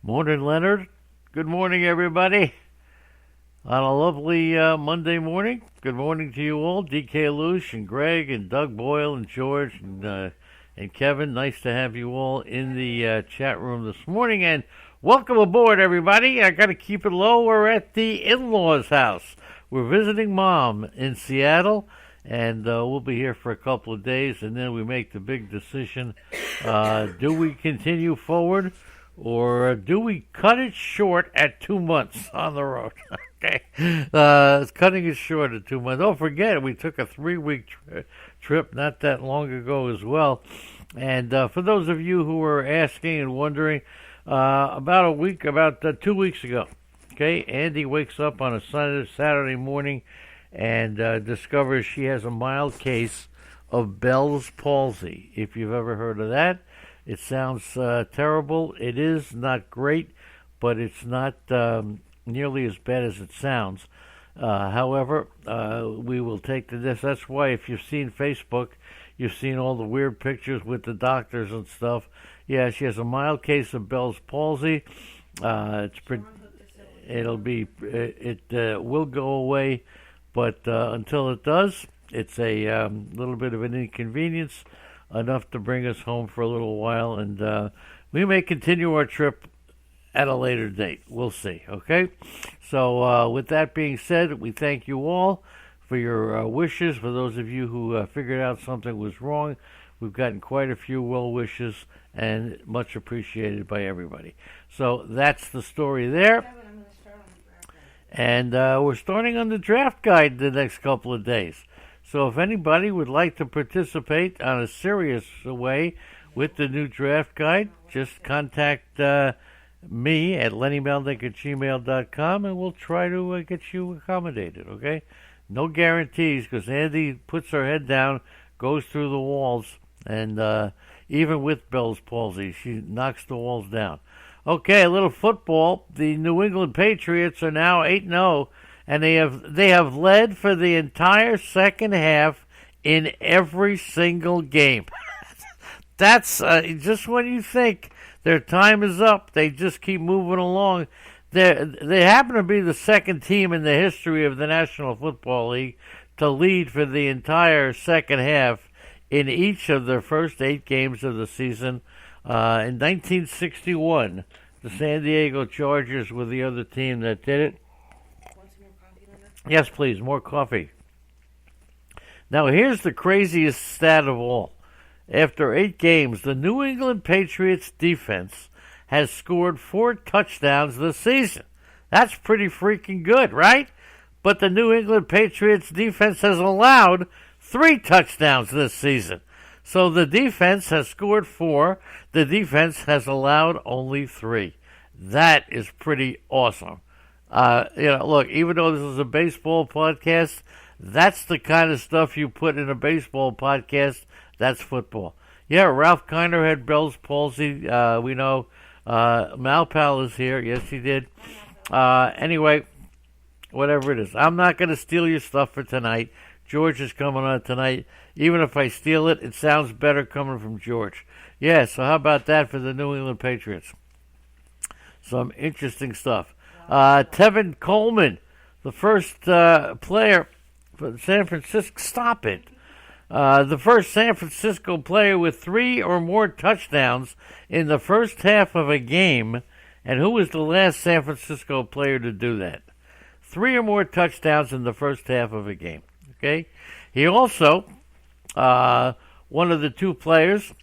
Morning, Leonard. Good morning, everybody. On a lovely Monday morning. Good morning to you all, DK Lush and Greg and Doug Boyle and George and Kevin. Nice to have you all in the chat room this morning. And welcome aboard, everybody. I got to keep it low. We're at the in-laws' house. We're visiting Mom in Seattle, and we'll be here for a couple of days, and then we make the big decision. Do we continue forward? Or do we cut it short at 2 months on the road? Okay. Cutting it short at 2 months. Don't forget, we took a 3-week trip not that long ago as well. And for those of you who were asking and wondering, about 2 weeks ago, okay, Andy wakes up on a Saturday morning and discovers she has a mild case of Bell's palsy, if you've ever heard of that. It sounds terrible. It is not great, but it's not nearly as bad as it sounds. However, we will take this. That's why if you've seen Facebook, you've seen all the weird pictures with the doctors and stuff. Yeah, she has a mild case of Bell's palsy. It will go away, but until it does, it's a little bit of an inconvenience. Enough to bring us home for a little while, and we may continue our trip at a later date. We'll see, okay? So with that being said, we thank you all for your wishes. For those of you who figured out something was wrong, we've gotten quite a few well wishes, and much appreciated by everybody. So that's the story there. And we're starting on the draft guide the next couple of days. So if anybody would like to participate on a serious way with the new draft guide, just contact me at lennymelnick@gmail.com, and we'll try to get you accommodated, okay? No guarantees, because Andy puts her head down, goes through the walls, and even with Bell's palsy, she knocks the walls down. Okay, a little football. The New England Patriots are now 8-0. And they have led for the entire second half in every single game. That's just when you think their time is up, they just keep moving along. They happen to be the second team in the history of the National Football League to lead for the entire second half in each of their first 8 games of the season. In 1961, the San Diego Chargers were the other team that did it. Yes, please, more coffee. Now, here's the craziest stat of all. After 8 games, the New England Patriots defense has scored 4 touchdowns this season. That's pretty freaking good, right? But the New England Patriots defense has allowed 3 touchdowns this season. So the defense has scored 4. The defense has allowed only 3. That is pretty awesome. Look, even though this is a baseball podcast, that's the kind of stuff you put in a baseball podcast. That's football. Yeah, Ralph Kiner had Bell's palsy. We know Malpal is here. Yes, he did. Anyway, whatever it is. I'm not going to steal your stuff for tonight. George is coming on tonight. Even if I steal it, it sounds better coming from George. Yeah, so how about that for the New England Patriots? Some interesting stuff. Tevin Coleman, the first player for San Francisco. Stop it. The first San Francisco player with 3 or more touchdowns in the first half of a game. And who was the last San Francisco player to do that? 3 or more touchdowns in the first half of a game. Okay. He also, one of the 2 players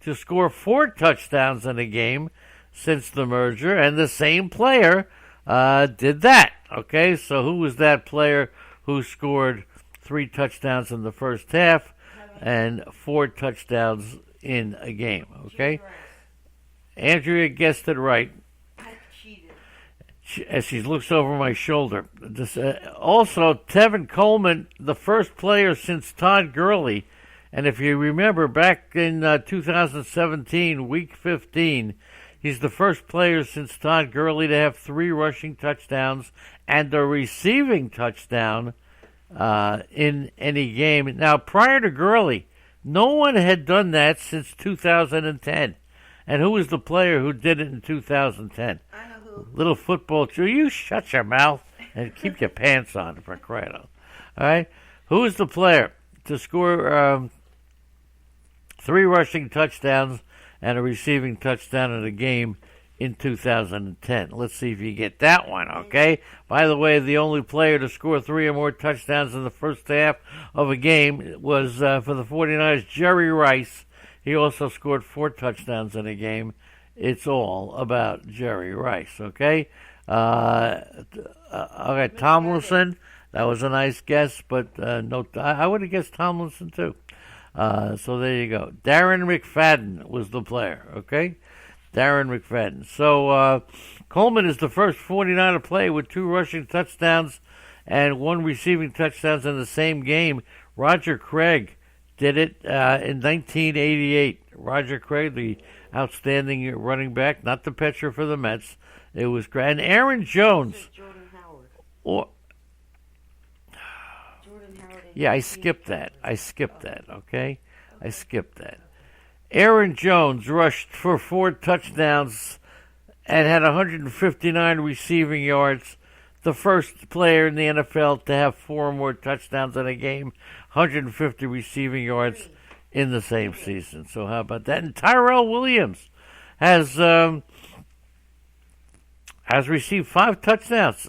to score 4 touchdowns in a game since the merger, and the same player did that. Okay, so who was that player who scored 3 touchdowns in the first half and 4 touchdowns in a game? Okay, Andrea guessed it right. I cheated. As she looks over my shoulder. Also, Tevin Coleman, the first player since Todd Gurley, and if you remember back in 2017, Week 15. He's the first player since Todd Gurley to have 3 rushing touchdowns and a receiving touchdown in any game. Now, prior to Gurley, no one had done that since 2010. And who was the player who did it in 2010? I know who. Little football. You shut your mouth and keep your pants on, for crying out. All right? Who is the player to score 3 rushing touchdowns and a receiving touchdown in a game in 2010? Let's see if you get that one, okay? By the way, the only player to score 3 or more touchdowns in the first half of a game was, for the 49ers, Jerry Rice. He also scored 4 touchdowns in a game. It's all about Jerry Rice, okay? Okay, Tomlinson. That was a nice guess, but no, I would have guessed Tomlinson too. So there you go. Darren McFadden was the player, okay? Darren McFadden. So Coleman is the first 49er player with 2 rushing touchdowns and 1 receiving touchdowns in the same game. Roger Craig did it in 1988. Roger Craig, the outstanding running back, not the pitcher for the Mets. It was great. And Aaron Jones. Jordan Howard. Or, Jordan Howard. yeah, I skipped that. Okay? I skipped that. Aaron Jones rushed for 4 touchdowns and had 159 receiving yards. The first player in the NFL to have 4 or more touchdowns in a game, 150 receiving yards in the same season. So how about that? And Tyrell Williams has received 5 touchdowns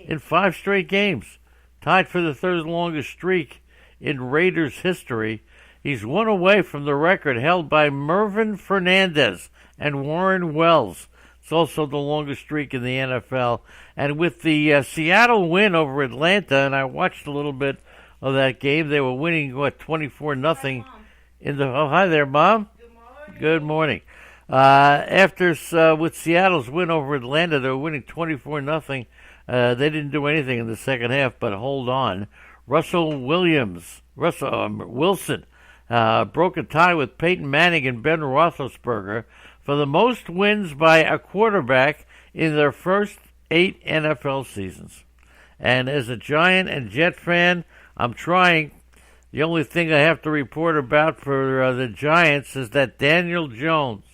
in 5 straight games, tied for the 3rd longest streak in Raiders history. He's 1 away from the record held by Mervyn Fernandez and Warren Wells. It's also the longest streak in the NFL. And with the Seattle win over Atlanta, and I watched a little bit of that game, they were winning, 24-0 in the... Oh, hi there, Mom. Good morning. With Seattle's win over Atlanta, they were winning 24-0. They didn't do anything in the second half, but hold on. Wilson broke a tie with Peyton Manning and Ben Roethlisberger for the most wins by a quarterback in their first 8 NFL seasons. And as a Giant and Jet fan, I'm trying. The only thing I have to report about for the Giants is that Daniel Jones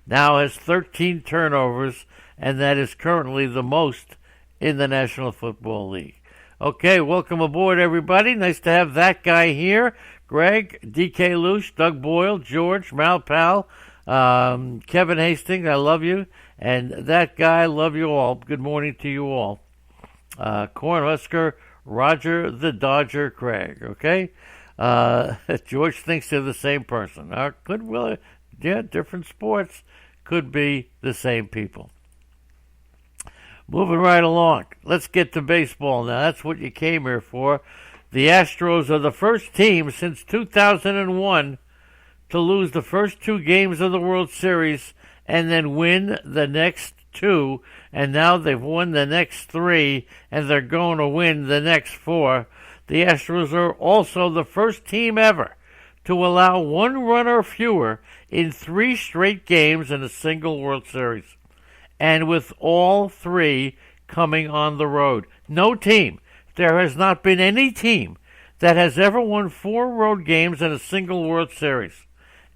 now has 13 turnovers, and that is currently the most in the National Football League. Okay, welcome aboard, everybody. Nice to have that guy here. Greg, DK Luce, Doug Boyle, George, Mal Powell, Kevin Hastings, I love you. And that guy, love you all. Good morning to you all. Cornhusker, Roger the Dodger Craig, okay? George thinks they're the same person. Different sports could be the same people. Moving right along. Let's get to baseball now. That's what you came here for. The Astros are the first team since 2001 to lose the first 2 games of the World Series and then win the next 2. And now they've won the next 3, and they're going to win the next 4. The Astros are also the first team ever to allow 1 run or fewer in 3 straight games in a single World Series. And with all 3 coming on the road. No team. There has not been any team that has ever won 4 road games in a single World Series.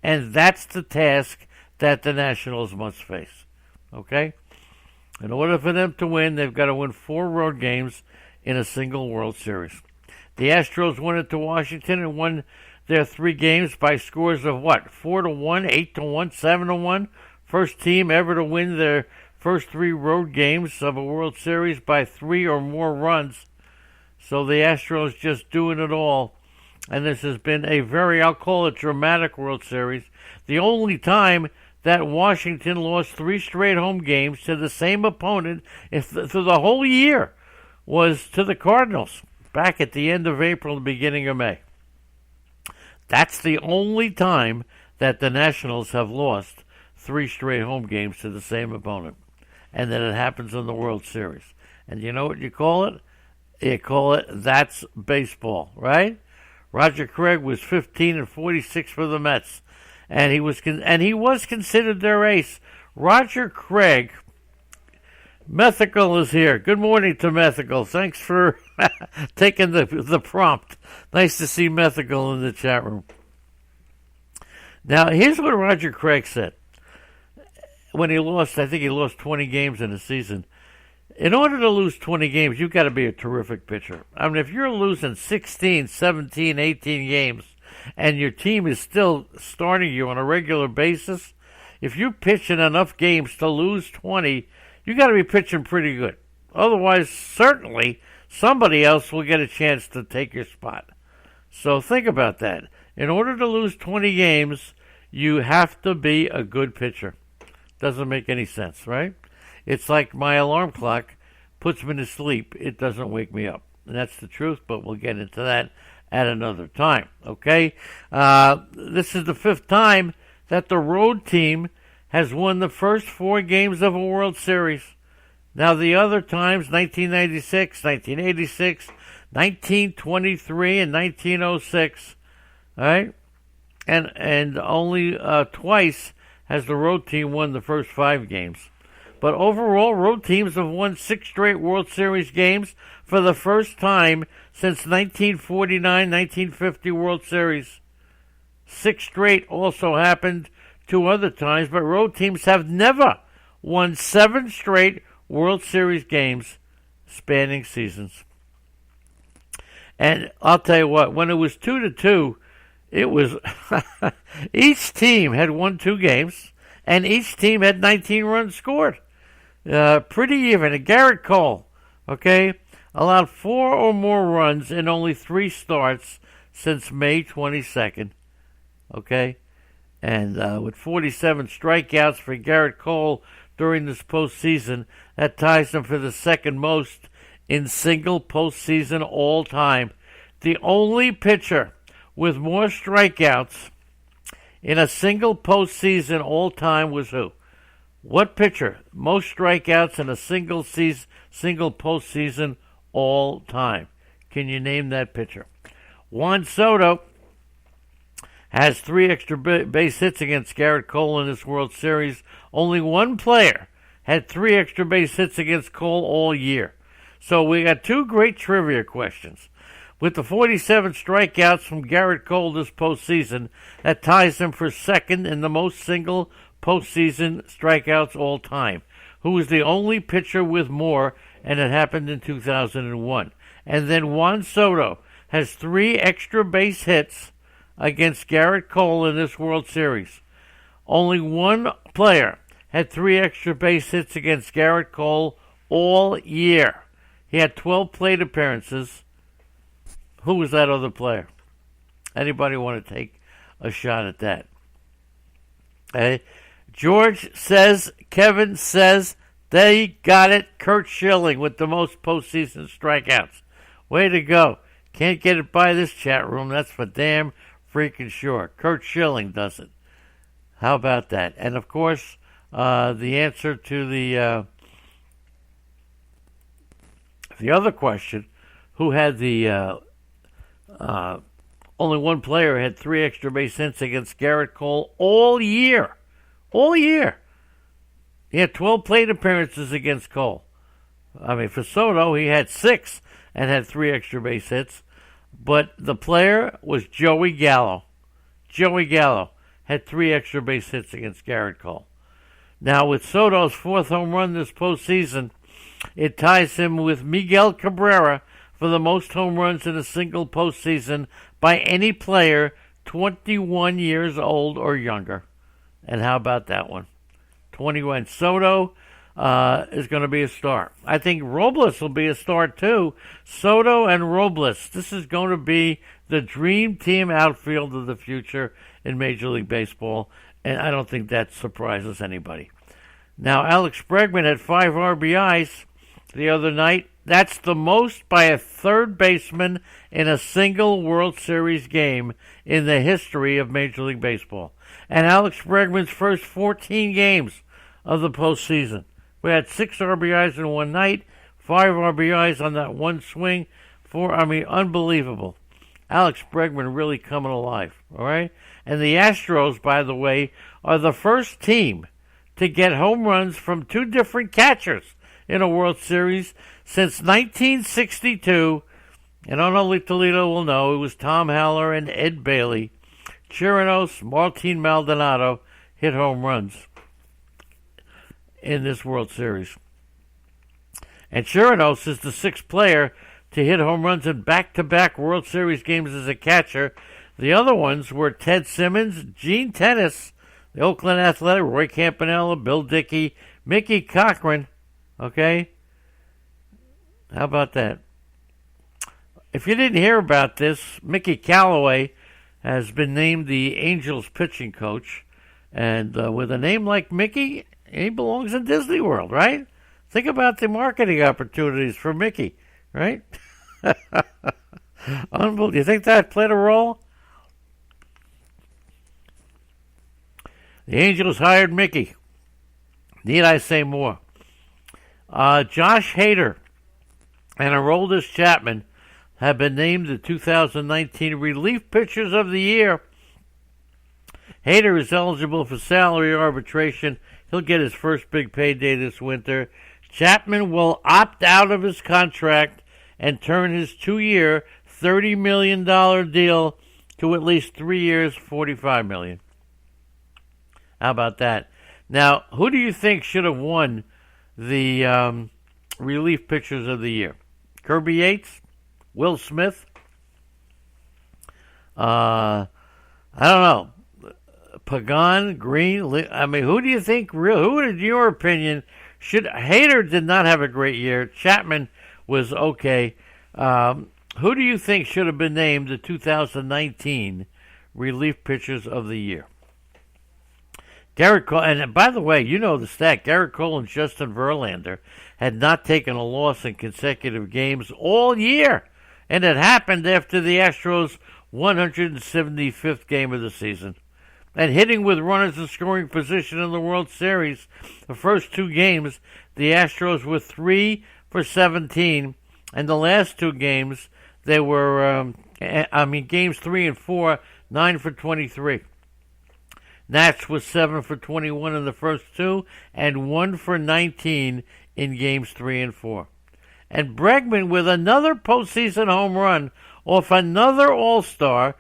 And that's the task that the Nationals must face. Okay? In order for them to win, they've got to win 4 road games in a single World Series. The Astros went into Washington and won their 3 games by scores of what? 4-1, 8-1, 7-1. First team ever to win their first 3 road games of a World Series by 3 or more runs. So the Astros just doing it all. And this has been a very, I'll call it, dramatic World Series. The only time that Washington lost 3 straight home games to the same opponent through the whole year was to the Cardinals back at the end of April and beginning of May. That's the only time that the Nationals have lost 3 straight home games to the same opponent. And then it happens in the World Series. And you know what you call it? You call it, that's baseball, right? Roger Craig was 15-46 for the Mets. And he was considered their ace. Roger Craig, Methical is here. Good morning to Methical. Thanks for taking the prompt. Nice to see Methical in the chat room. Now, here's what Roger Craig said. when he lost, I think he lost 20 games in a season. In order to lose 20 games, you've got to be a terrific pitcher. I mean, if you're losing 16, 17, 18 games, and your team is still starting you on a regular basis, if you're pitching enough games to lose 20, you got to be pitching pretty good. Otherwise, certainly, somebody else will get a chance to take your spot. So think about that. In order to lose 20 games, you have to be a good pitcher. Doesn't make any sense, right? It's like my alarm clock puts me to sleep. It doesn't wake me up. And that's the truth, but we'll get into that at another time, okay? This is the 5th time that the road team has won the first 4 games of a World Series. Now, the other times, 1996, 1986, 1923, and 1906, all right? And only twice has the road team won the first 5 games. But overall, road teams have won 6 straight World Series games for the first time since 1949-1950 World Series. 6 straight also happened 2 other times, but road teams have never won 7 straight World Series games spanning seasons. And I'll tell you what, when it was 2-2, it was each team had won 2 games, and each team had 19 runs scored. Pretty even. And Garrett Cole, okay, allowed 4 or more runs in only 3 starts since May 22nd, okay? And with 47 strikeouts for Garrett Cole during this postseason, that ties him for the second most in single postseason all time. The only pitcher with more strikeouts in a single postseason all time was who? What pitcher? Most strikeouts in a single postseason all time. Can you name that pitcher? Juan Soto has 3 extra base hits against Garrett Cole in this World Series. Only one player had 3 extra base hits against Cole all year. So we got 2 great trivia questions. With the 47 strikeouts from Garrett Cole this postseason, that ties him for second in the most single postseason strikeouts all time. Who was the only pitcher with more, and it happened in 2001. And then Juan Soto has 3 extra base hits against Garrett Cole in this World Series. Only one player had 3 extra base hits against Garrett Cole all year. He had 12 plate appearances. Who was that other player? Anybody want to take a shot at that? Okay. George says, Kevin says, they got it. Curt Schilling with the most postseason strikeouts. Way to go. Can't get it by this chat room. That's for damn freaking sure. Curt Schilling does it. How about that? And, of course, the answer to the other question, who had the only one player had 3 extra base hits against Garrett Cole all year. All year. He had 12 plate appearances against Cole. I mean, for Soto, he had 6 and had 3 extra base hits. But the player was Joey Gallo. Joey Gallo had 3 extra base hits against Garrett Cole. Now, with Soto's 4th home run this postseason, it ties him with Miguel Cabrera for the most home runs in a single postseason by any player 21 years old or younger. And how about that one? 21. Soto is going to be a star. I think Robles will be a star too. Soto and Robles. This is going to be the dream team outfield of the future in Major League Baseball. And I don't think that surprises anybody. Now, Alex Bregman had 5 RBIs the other night. That's the most by a third baseman in a single World Series game in the history of Major League Baseball. And Alex Bregman's first 14 games of the postseason. We had 6 RBIs in one night, 5 RBIs on that one swing. Unbelievable. Alex Bregman really coming alive, all right? And the Astros, by the way, are the first team to get home runs from 2 different catchers in a World Series since 1962, and only Toledo will know it was Tom Haller and Ed Bailey. Chirinos, Martin Maldonado hit home runs. in this World Series. And Chirinos is the sixth player to hit home runs in back-to-back World Series games as a catcher. The other ones were Ted Simmons, Gene Tennis, the Oakland Athletic, Roy Campanella, Bill Dickey, Mickey Cochran. Okay? How about that? If you didn't hear about this, Mickey Callaway has been named the Angels pitching coach. And with a name like Mickey, he belongs in Disney World, right? Think about the marketing opportunities for Mickey, right? Unbelievable. You think that played a role? The Angels hired Mickey. Need I say more? Josh Hader and Aroldis Chapman have been named the 2019 Relief Pitchers of the Year. Hader is eligible for salary arbitration. He'll get his first big payday this winter. Chapman will opt out of his contract and turn his 2-year, $30 million deal to at least 3 years, $45 million. How about that? Now, who do you think should have won the Relief Pitchers of the Year? Kirby Yates? Will Smith? I don't know. Pagan, Green? I mean, who do you think, who, in your opinion, should... Hader did not have a great year. Chapman was okay. Who do you think should have been named the 2019 Relief Pitchers of the Year? Garrett Cole, and by the way, you know the stat. Garrett Cole and Justin Verlander had not taken a loss in consecutive games all year, and it happened after the Astros' 175th game of the season. And hitting with runners in scoring position in the World Series, the first two games, the Astros were 3 for 17, and the last two games, they were, games 3 and 4, 9 for 23. Nats was 7 for 21 in the first two, and 1 for 19 in games 3 and 4. And Bregman with another postseason home run off another All-Star,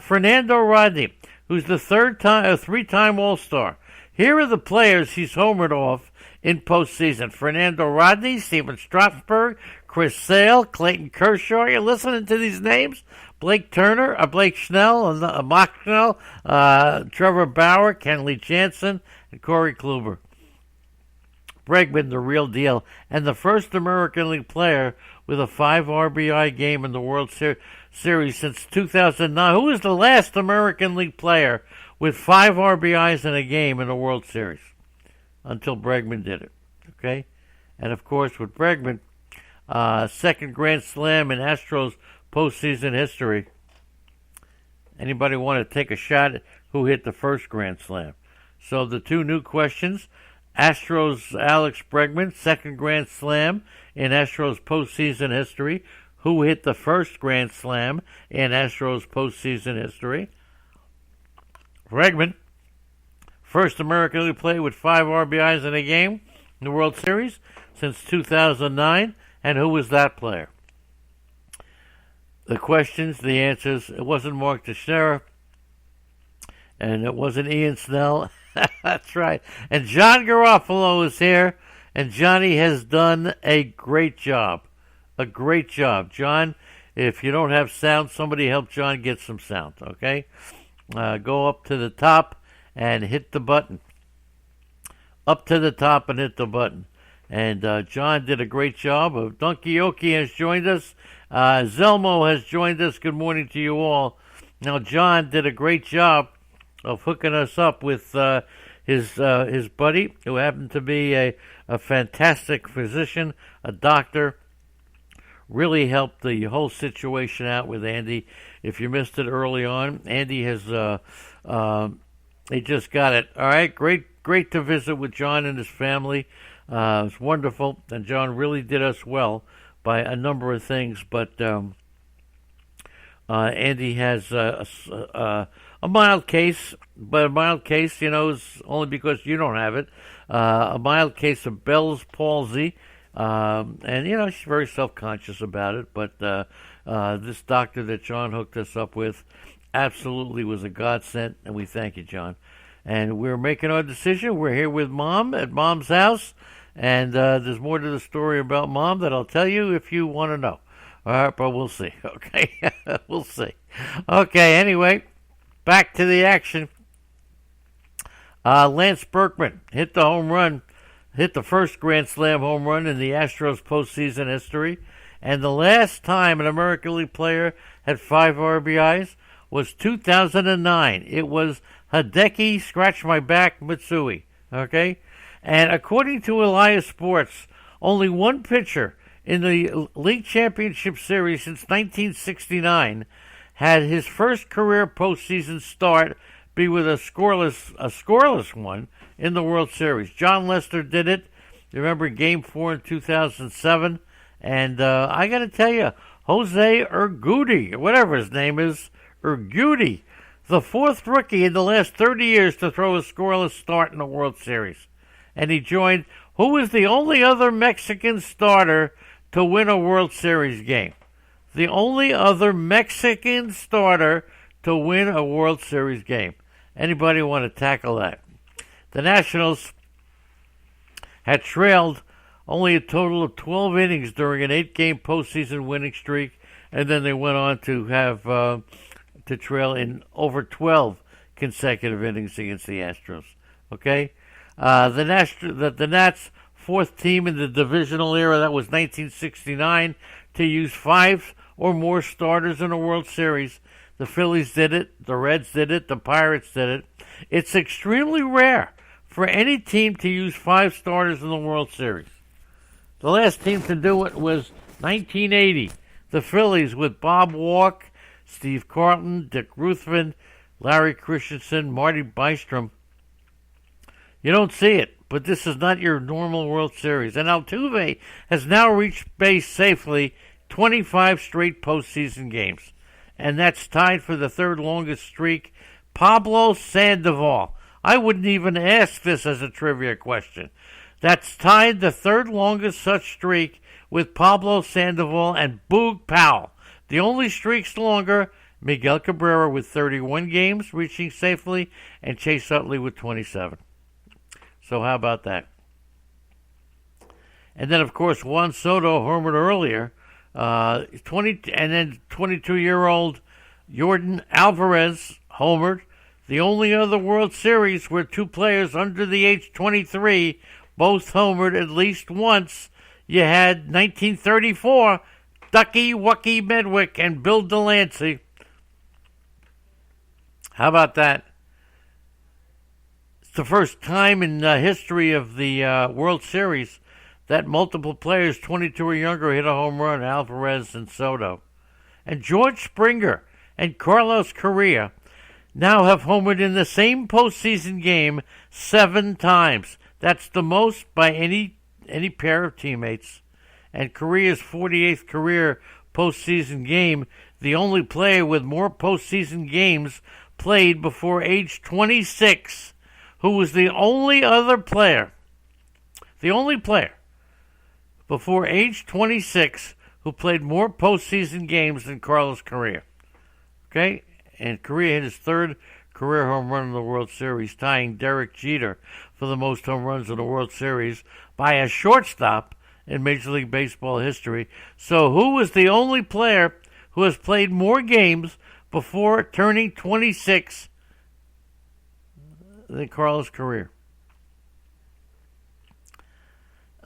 Fernando Rodney, who's the three-time All-Star. Here are the players he's homered off in postseason: Fernando Rodney, Steven Strasburg, Chris Sale, Clayton Kershaw. You're listening to these names? Blake Snell, Mark Snell, Trevor Bauer, Kenley Jansen, and Corey Kluber. Bregman, the real deal, and the first American League player with a 5 RBI game in the World Series since 2009. Who was the last American League player with 5 RBIs in a game in the World Series? Until Bregman did it. Okay? And of course, with Bregman, second Grand Slam in Astros postseason history. Anybody want to take a shot at who hit the first Grand Slam? So the two new questions: Astros Alex Bregman, second Grand Slam in Astros postseason history. Who hit the first Grand Slam in Astros postseason history? Bregman, first American League player with 5 RBIs in a game in the World Series since 2009. And who was that player? The questions, the answers: it wasn't Mark Teixeira, and it wasn't Ian Snell. That's right. And John Garofalo is here, and Johnny has done a great job. A great job. John, if you don't have sound, somebody help John get some sound, okay? Go up to the top and hit the button. Up to the top and hit the button. And John did a great job. Donkey Yoki has joined us. Zelmo has joined us. Good morning to you all. Now, John did a great job of hooking us up with his buddy, who happened to be a fantastic physician, a doctor. Really helped the whole situation out with Andy. If you missed it early on, Andy has he just got it. All right, great to visit with John and his family. It was wonderful, and John really did us well by a number of things. But Andy has a mild case, but a mild case, is only because you don't have it. A mild case of Bell's palsy, and she's very self-conscious about it. But this doctor that John hooked us up with absolutely was a godsend, and we thank you, John. And we're making our decision. We're here with Mom at Mom's house. And there's more to the story about Mom that I'll tell you if you want to know. All right, but we'll see. Okay, we'll see. Okay, anyway, back to the action. Lance Berkman hit the home run, hit the first Grand Slam home run in the Astros postseason history. And the last time an American League player had 5 RBIs was 2009. It was Hideki Scratch My Back Matsui. Okay? And according to Elias Sports, only one pitcher in the League Championship Series since 1969 had his first career postseason start be with a scoreless one in the World Series. John Lester did it. You remember Game 4 in 2007? And I got to tell you, Jose Urguti, whatever his name is, Urguti, the 4th rookie in the last 30 years to throw a scoreless start in the World Series. And he joined who was the only other Mexican starter to win a World Series game. The only other Mexican starter to win a World Series game. Anybody want to tackle that? The Nationals had trailed only a total of 12 innings during an 8-game postseason winning streak, and then they went on to have to trail in over 12 consecutive innings against the Astros. Okay, the Nats' 4th team in the divisional era, that was 1969, to use 5 or more starters in a World Series. The Phillies did it, the Reds did it, the Pirates did it. It's extremely rare for any team to use 5 starters in the World Series. The last team to do it was 1980. The Phillies with Bob Walk, Steve Carlton, Dick Ruthven, Larry Christensen, Marty Bystrom. You don't see it, but this is not your normal World Series. And Altuve has now reached base safely 25 straight postseason games. And that's tied for the 3rd longest streak. Pablo Sandoval. I wouldn't even ask this as a trivia question. That's tied the 3rd longest such streak with Pablo Sandoval and Boog Powell. The only streaks longer, Miguel Cabrera with 31 games reaching safely, and Chase Utley with 27. So how about that? And then, of course, Juan Soto homered earlier. 22-year-old Jordan Alvarez homered. The only other World Series where 2 players under the age 23 both homered at least once. You had 1934, Ducky Wucky Medwick and Bill Delancey. How about that? It's the first time in the history of the World Series that multiple players 22 or younger hit a home run, Alvarez and Soto. And George Springer and Carlos Correa now have homered in the same postseason game 7 times. That's the most by any pair of teammates. And Correa's 48th career postseason game, the only player with more postseason games played before age 26, who was the only player before age 26 who played more postseason games than Carlos Correa. Okay? And Correa hit his 3rd career home run in the World Series, tying Derek Jeter for the most home runs in the World Series by a shortstop in Major League Baseball history. So who was the only player who has played more games before turning 26 than Carlos Correa?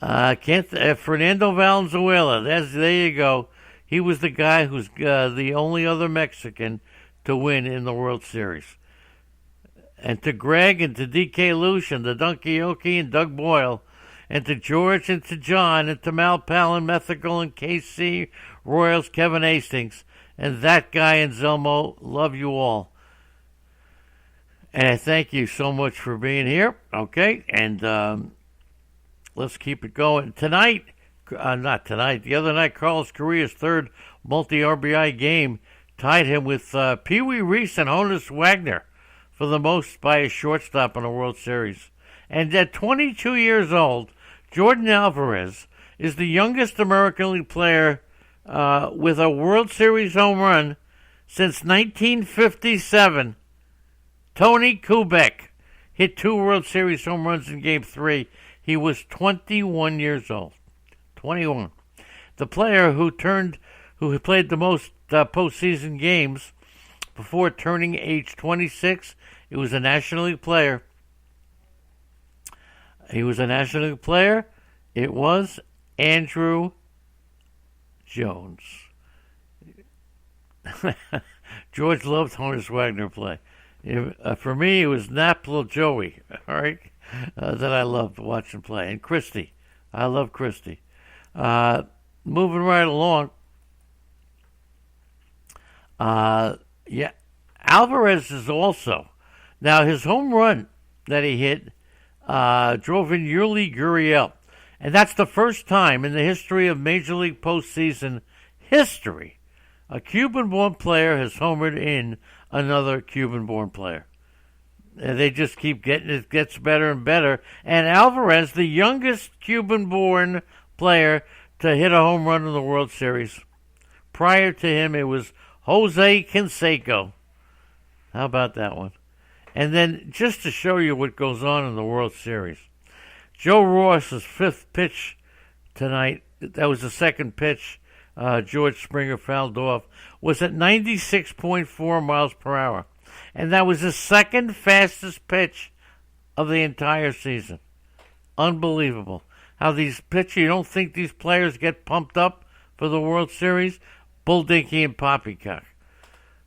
Fernando Valenzuela. There you go. He was the guy who's the only other Mexican to win in the World Series. And to Greg and to D.K. Lucian, the Donkey Okie and Doug Boyle, and to George and to John and to Mal Palin, Methical and KC, Royals, Kevin Hastings, and that guy and Zelmo, love you all. And I thank you so much for being here. Okay, and let's keep it going. Tonight, not tonight, the other night, Carlos Correa's 3rd multi-RBI game tied him with Pee Wee Reese and Honus Wagner for the most by a shortstop in a World Series. And at 22 years old, Jordan Alvarez is the youngest American League player with a World Series home run since 1957. Tony Kubek. hit 2 World Series home runs in Game 3. He was 21 years old. 21. The player who played the most postseason games before turning age 26, he was a National League player. It was Andrew Jones. George loved Honus Wagner play. For me, it was Naplo Joey, all right, that I loved watching play. And Christie. I love Christie. Moving right along. Alvarez is also. Now, his home run that he hit drove in Yuli Gurriel. And that's the first time in the history of Major League postseason history a Cuban-born player has homered in another Cuban-born player. And they just keep getting it, gets better and better. And Alvarez, the youngest Cuban-born player to hit a home run in the World Series. Prior to him, it was Jose Canseco. How about that one? And then, just to show you what goes on in the World Series, Joe Ross's fifth pitch tonight, that was the second pitch George Springer fouled off, was at 96.4 miles per hour. And that was the second fastest pitch of the entire season. Unbelievable. How these pitchers, you don't think these players get pumped up for the World Series? Bull Dinky and Poppycock.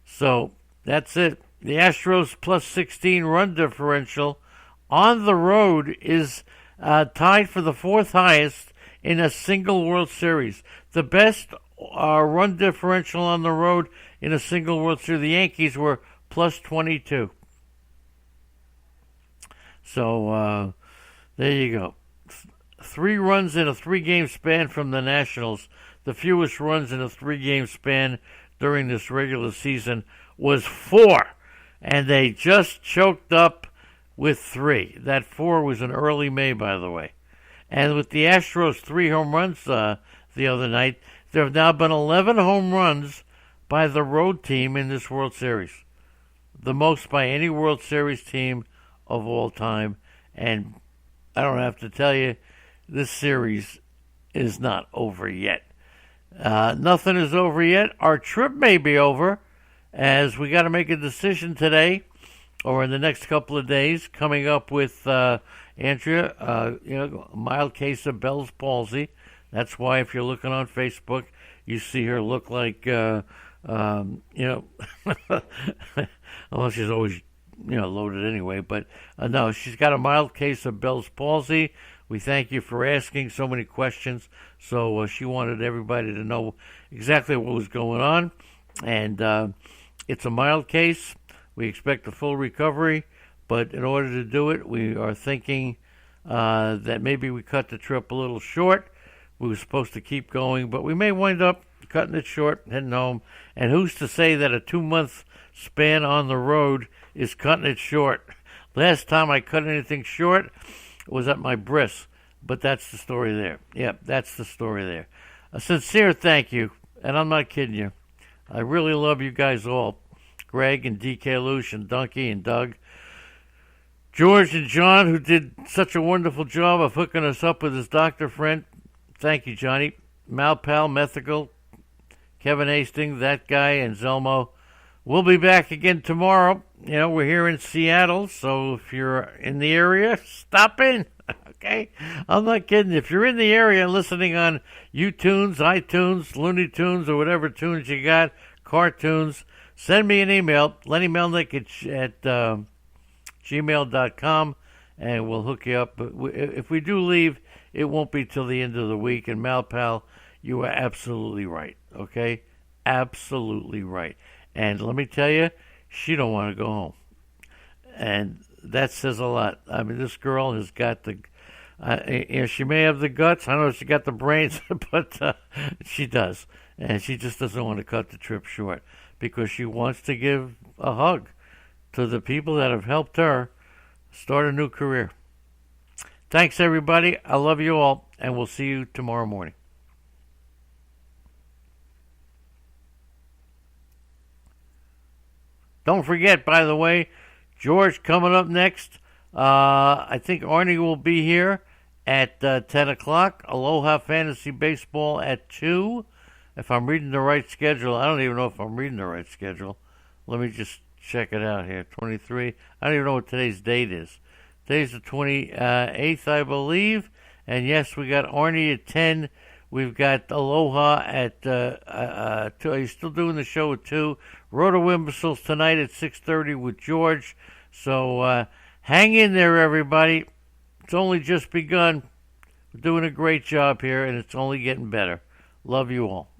So, that's it. The Astros plus 16 run differential on the road is tied for the fourth highest in a single World Series. The best run differential on the road in a single World Series, the Yankees were plus 22. So, there you go. 3 runs in a 3-game span from the Nationals. The fewest runs in a 3-game span during this regular season was 4. And they just choked up with 3. That 4 was in early May, by the way. And with the Astros' 3 home runs the other night, there have now been 11 home runs by the road team in this World Series. The most by any World Series team of all time. And I don't have to tell you, this series is not over yet. Nothing is over yet. Our trip may be over, as we got to make a decision today or in the next couple of days, coming up with Andrea, a mild case of Bell's palsy. That's why if you're looking on Facebook, you see her look like, well, she's always, loaded anyway. But no, she's got a mild case of Bell's palsy. We thank you for asking so many questions. So she wanted everybody to know exactly what was going on. And it's a mild case. We expect a full recovery. But in order to do it, we are thinking that maybe we cut the trip a little short. We were supposed to keep going, but we may wind up cutting it short, heading home. And who's to say that a 2-month span on the road is cutting it short? Last time I cut anything short was at my bris. But that's the story there. Yep, that's the story there. A sincere thank you, and I'm not kidding you. I really love you guys all. Greg and DK Lush and Dunky and Doug. George and John, who did such a wonderful job of hooking us up with his doctor friend. Thank you, Johnny. Malpal, Methical, Kevin Hastings, that guy, and Zelmo. We'll be back again tomorrow. We're here in Seattle, so if you're in the area, stop in. Okay? I'm not kidding. If you're in the area listening on uTunes, iTunes, Looney Tunes, or whatever tunes you got, cartoons, send me an email, LennyMelnick at gmail.com, and we'll hook you up. But if we do leave, it won't be till the end of the week. And Malpal, you are absolutely right, okay? Absolutely right. And let me tell you, she don't want to go home. And that says a lot. I mean, this girl has got the... she may have the guts. I don't know if she got the brains, but she does. And she just doesn't want to cut the trip short because she wants to give a hug to the people that have helped her start a new career. Thanks, everybody. I love you all, and we'll see you tomorrow morning. Don't forget, by the way, George coming up next I think Arnie will be here at 10 o'clock. Aloha Fantasy Baseball at 2. If I'm reading the right schedule, I don't even know if I'm reading the right schedule. Let me just check it out here. 23. I don't even know what today's date is. Today's the 28th, I believe. And yes, we got Arnie at 10. We've got Aloha at 2. Are you still doing the show at 2? Roto Imbeciles tonight at 6:30 with George. So hang in there, everybody. It's only just begun. We're doing a great job here, and it's only getting better. Love you all.